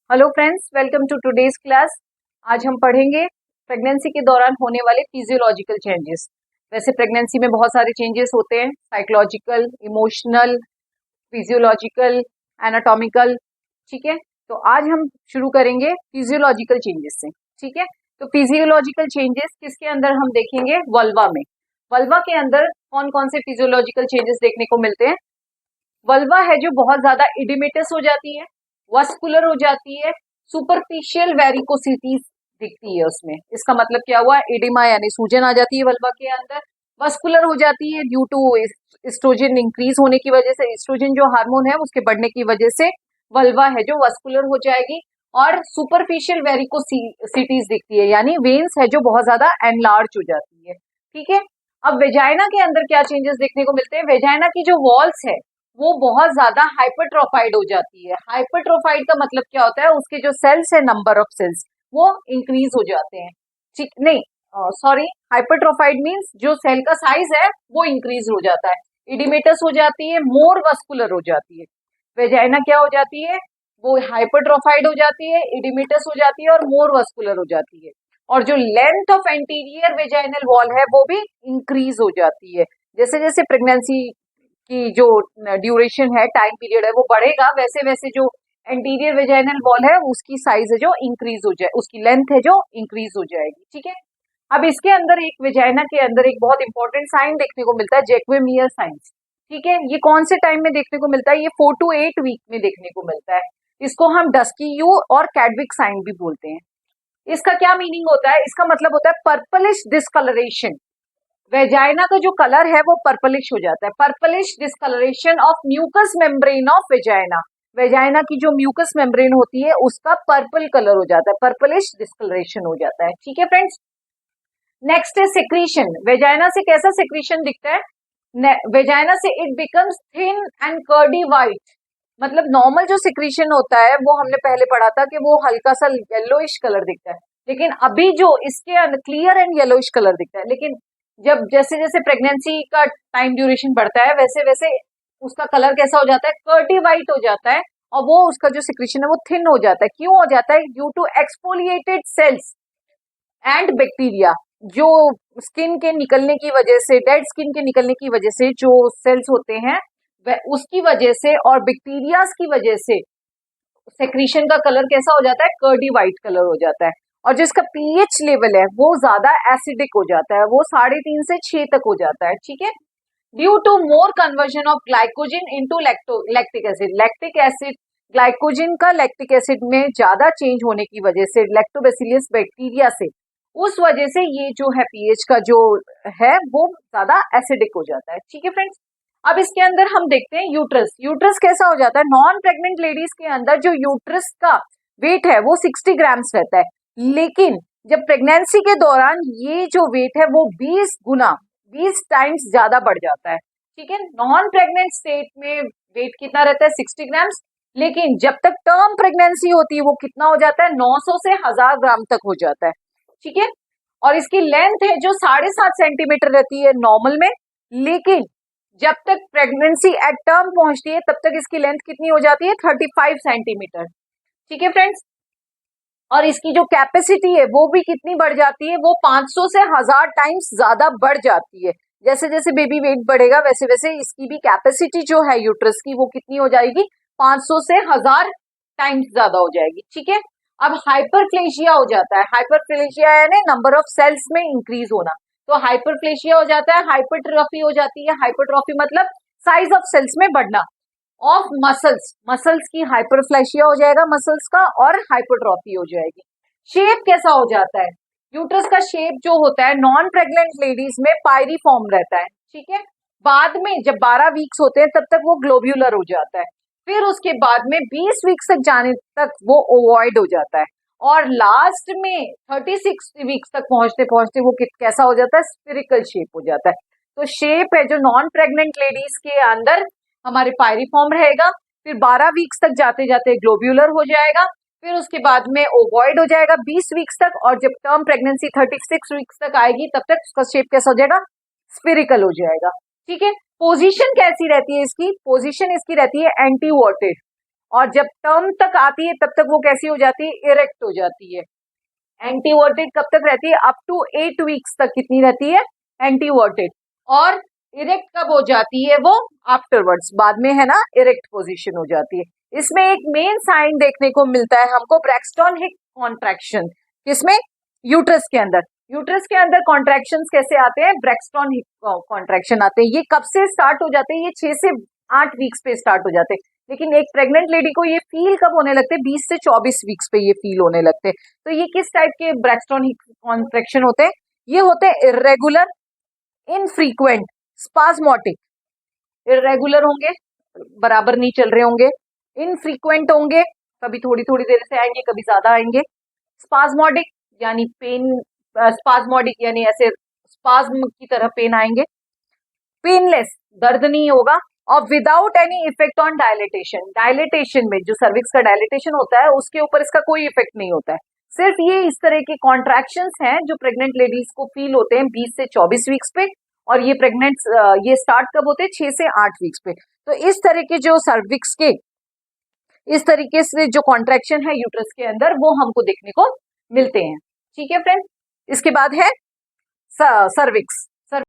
Hello friends, welcome to today's class. आज हम पढ़ेंगे प्रेगनेंसी के दौरान होने वाले फिजियोलॉजिकल चेंजेस। वैसे प्रेगनेंसी में बहुत सारे चेंजेस होते हैं, साइकोलॉजिकल, इमोशनल, फिजियोलॉजिकल, एनाटॉमिकल। ठीक है, तो आज हम शुरू करेंगे फिजियोलॉजिकल चेंजेस से। ठीक है, तो फिजियोलॉजिकल चेंजेस किसके अंदर हम देखेंगे? वल्वा में। वल्वा के अंदर कौन कौन से फिजियोलॉजिकल चेंजेस देखने को मिलते हैं? वल्वा है जो बहुत ज्यादा इडिमेटस हो जाती है, वस्कुलर हो जाती है, सुपरफिशियल वेरिकोसिटीज दिखती है उसमें। इसका मतलब क्या हुआ? एडिमा यानी सूजन आ जाती है वल्वा के अंदर। वस्कुलर हो जाती है ड्यू टू एस्ट्रोजन इंक्रीज होने की वजह से, एस्ट्रोजन जो हार्मोन है उसके बढ़ने की वजह से वल्वा है जो वस्कुलर हो जाएगी। और सुपरफिशियल वेरिकोसिटीज दिखती है, यानी वेन्स है जो बहुत ज्यादा एनलार्ज हो जाती है। ठीक है, अब वेजाइना के अंदर क्या चेंजेस देखने को मिलते हैं? वेजाइना की जो वॉल्स है वो बहुत ज्यादा हाइपरट्रोफाइड हो जाती है। हाइपरट्रोफाइड का मतलब क्या होता है? उसके जो सेल्स है, नंबर ऑफ सेल्स, वो इंक्रीज हो जाते हैं। ठीक नहीं, सॉरी, हाइपरट्रोफाइड मींस जो सेल का साइज है वो इंक्रीज हो जाता है। इडिमेटस हो जाती है, मोर वस्कुलर हो जाती है। वेजाइना क्या हो जाती है? वो हाइपरट्रोफाइड हो जाती है, इडिमेटस हो जाती है और मोर वस्कुलर हो जाती है। और जो length of anterior vaginal wall है वो भी इंक्रीज हो जाती है। जैसे जैसे प्रेगनेंसी की जो ड्यूरेशन है, टाइम पीरियड है, वो बढ़ेगा, वैसे वैसे जो एंटीरियर वेजाइनल वॉल है उसकी साइज है जो इंक्रीज हो जाए, उसकी लेंथ है जो इंक्रीज हो जाएगी। ठीक है, अब इसके अंदर एक वेजाइना के अंदर एक बहुत इंपॉर्टेंट साइन देखने को मिलता है, जैक्वेमियर साइंस। ठीक है, ये कौन से टाइम में देखने को मिलता है? ये 4 to 8 वीक में देखने को मिलता है। इसको हम डस्की यू और कैडविक साइन भी बोलते हैं। इसका क्या मीनिंग होता है? इसका मतलब होता है पर्पलिश डिस्कलरेशन। वेजाइना का जो कलर है वो पर्पलिश हो जाता है। Purplish discolouration of mucous membrane of vagina. Vagina की जो म्यूकस मेम्ब्रेन होती है उसका पर्पल कलर हो जाता है, पर्पलिश डिस्कलरेशन हो जाता है। ठीक है फ्रेंड्स, नेक्स्ट है सेक्रीशन। वेजाइना से कैसा सेक्रीशन दिखता है? वेजाइना से it becomes thin and curdy white. मतलब नॉर्मल जो सिक्रीशन होता है वो हमने पहले पढ़ा था कि वो हल्का सा येलोइश कलर दिखता है, लेकिन अभी जो इसके क्लियर एंड येलोइश कलर दिखता है। लेकिन जब जैसे जैसे प्रेगनेंसी का टाइम ड्यूरेशन बढ़ता है वैसे वैसे उसका कलर कैसा हो जाता है? कर्डी वाइट हो जाता है। और वो उसका जो सिक्रीशन है वो थिन हो जाता है। क्यों हो जाता है? Due to exfoliated cells and bacteria. जो स्किन के निकलने की वजह से, डेड स्किन के निकलने की वजह से जो सेल्स होते हैं वह उसकी वजह से और बैक्टीरियाज की वजह से सेक्रीशन का कलर कैसा हो जाता है? कर्डी व्हाइट कलर हो जाता है। और जिसका पीएच लेवल है वो ज्यादा एसिडिक हो जाता है, वो 3.5 से 6 तक हो जाता है। ठीक है, due to more conversion of glycogen into lactic acid. Lactic acid, glycogen का लैक्टिक एसिड में ज्यादा चेंज होने की वजह से, लैक्टोबैसिलस बैक्टीरिया से, उस वजह से ये जो है पीएच का जो है वो ज्यादा एसिडिक हो जाता है। ठीक है फ्रेंड्स, अब इसके अंदर हम देखते हैं यूट्रस। यूट्रस कैसा हो जाता है? नॉन प्रेग्नेंट लेडीज के अंदर जो यूट्रस का वेट है वो 60 ग्राम्स रहता है, लेकिन जब प्रेगनेंसी के दौरान ये जो वेट है वो 20 गुना, 20 टाइम्स ज्यादा बढ़ जाता है। ठीक है, नॉन प्रेग्नेंट स्टेट में वेट कितना रहता है? 60 ग्राम्स, लेकिन जब तक टर्म प्रेगनेंसी होती है वो कितना हो जाता है? 900 से 1000 ग्राम तक हो जाता है। ठीक है, और इसकी लेंथ है जो 7.5 सेंटीमीटर रहती है नॉर्मल में, लेकिन जब तक प्रेगनेंसी एट टर्म पहुंचती है तब तक इसकी लेंथ कितनी हो जाती है? 35 सेंटीमीटर। ठीक है फ्रेंड्स, और इसकी जो कैपेसिटी है वो भी कितनी बढ़ जाती है? वो 500 से 1000 टाइम्स ज्यादा बढ़ जाती है। जैसे जैसे बेबी वेट बढ़ेगा वैसे वैसे इसकी भी कैपेसिटी जो है यूट्रस की वो कितनी हो जाएगी? 500 से 1000 टाइम्स ज्यादा हो जाएगी। ठीक है, अब हाइपरप्लेशिया हो जाता है। हाइपरप्लेशिया यानी नंबर ऑफ सेल्स में इंक्रीज होना। तो हाइपरप्लेशिया हो जाता है, हाइपरट्रॉफी हो जाती है। हाइपरट्रॉफी मतलब साइज ऑफ सेल्स में बढ़ना। ऑफ मसल्स, मसल्स की हाइपरप्लेशिया हो जाएगा मसल्स का, और हाइपरट्रॉफी हो जाएगी। शेप कैसा हो जाता है? यूट्रस का शेप जो होता है नॉन प्रेग्नेंट लेडीज में पायरीफॉर्म रहता है। ठीक है, बाद में जब 12 वीक्स होते हैं तब तक वो ग्लोब्यूलर हो जाता है, फिर उसके बाद में 20 वीक्स तक जाने तक वो ओवॉइड हो जाता है, और लास्ट में 36 वीक्स तक पहुंचते पहुंचते वो कैसा हो जाता है? स्फेरिकल शेप हो जाता है। तो शेप है जो नॉन प्रेग्नेंट लेडीज के अंदर हमारे पायरीफॉर्म रहेगा, फिर 12 वीक्स तक जाते जाते ग्लोब्यूलर हो जाएगा, फिर उसके बाद में ओवॉइड हो जाएगा 20 वीक्स तक, और जब टर्म प्रेगनेंसी 36 वीक्स तक आएगी तब तक उसका शेप कैसा हो जाएगा? स्फेरिकल हो जाएगा। ठीक है, पोजीशन कैसी रहती है इसकी? पोजीशन इसकी रहती है एंटीवर्टेड। और जब टर्म तक आती है तब तक वो कैसी हो जाती है, इरेक्ट हो जाती है। एंटीवर्टेड कब तक रहती है, अप टू 8 वीक्स तक कितनी रहती है, एंटीवर्टेड। और इरेक्ट कब हो जाती है वो, आफ्टरवर्ड्स, बाद में है ना इरेक्ट पोजीशन हो जाती है। इसमें एक मेन साइन देखने को मिलता है हमको, ब्रैक्सटन हिक कॉन्ट्रैक्शन। किसमें, यूट्रस के अंदर। यूट्रस के अंदर कॉन्ट्रैक्शंस कैसे आते हैं, ब्रैक्सटन हिक कॉन्ट्रैक्शन आते हैं। ये कब से स्टार्ट हो जाते हैं, ये 6 से 8 वीक्स पे स्टार्ट हो जाते हैं। लेकिन एक प्रेग्नेंट लेडी को ये फील कब होने लगते हैं, 20 से 24 वीक्स पे ये फील होने लगते हैं। तो ये किस टाइप के ब्रैक्सटन हिक कॉन्ट्रैक्शन होते हैं, ये होते हैं इरेगुलर, इनफ्रीक्वेंट, स्पाज्मोटिक। इरेगुलर होंगे, बराबर नहीं चल रहे होंगे, इनफ्रीक्वेंट होंगे, कभी थोड़ी थोड़ी देर से आएंगे, कभी ज्यादा आएंगे, स्पाज्मोटिक यानी पेन, स्पाज्मोटिक यानी ऐसे स्पाज्म की तरह पेन आएंगे, पेनलेस, दर्द नहीं होगा, और without any effect on dilatation. Dilatation में जो सर्विक्स का डायलिटेशन होता है उसके ऊपर इसका कोई इफेक्ट नहीं होता है। सिर्फ ये इस तरह के कॉन्ट्रैक्शंस हैं जो प्रेग्नेंट लेडीज को फील होते हैं 20 से 24 वीक्स पे, और ये प्रेग्नेंट ये स्टार्ट कब होते हैं, 6 से 8 वीक्स पे। तो इस तरह के जो सर्विक्स के इस तरीके से जो कॉन्ट्रैक्शन है यूट्रस के अंदर वो हमको देखने को मिलते हैं। ठीक है फ्रेंड, इसके बाद है सर्विक्स।